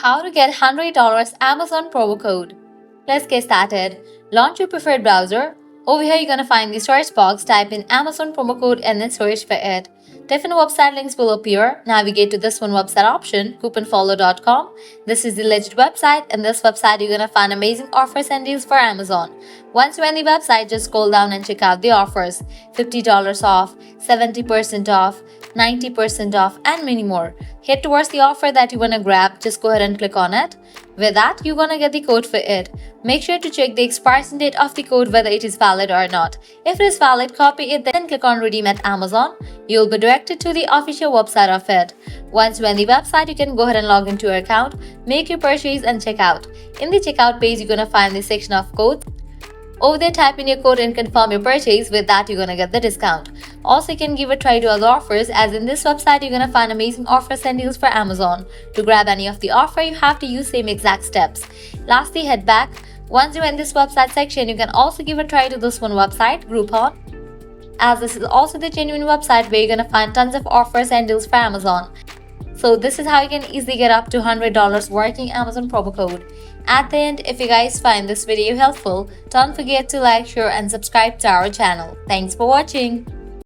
How to get $100 Amazon promo code. Let's get started. Launch your preferred browser. Over here, you're gonna find the search box, type in Amazon promo code and then search for it. Different website links will appear. Navigate to this one website option, couponfollow.com. This is the legit website. In this website, you're gonna find amazing offers and deals for Amazon. Once you're in the website, just scroll down and check out the offers. $50 off, 70% off, 90% off, and many more. Head towards the offer that you wanna grab, just go ahead and click on it. With that, you're gonna get the code for it. Make sure to check the expiration date of the code whether it is valid or not. If it is valid, copy it, then click on redeem at Amazon. You'll be directed to the official website of it. Once you're on the website, you can go ahead and log into your account, make your purchase and check out. In the checkout page, you're gonna find the section of codes. Over there, type in your code and confirm your purchase. With that, you're gonna get the discount. Also, you can give a try to other offers, as in this website, you're gonna find amazing offers and deals for Amazon. To grab any of the offer, you have to use same exact steps. Lastly, head back. Once you're in this website section, you can also give a try to this one website, Groupon, as this is also the genuine website where you're gonna find tons of offers and deals for Amazon. So this is how you can easily get up to $100 working Amazon promo code. At the end, if you guys find this video helpful, don't forget to like, share and subscribe to our channel. Thanks for watching.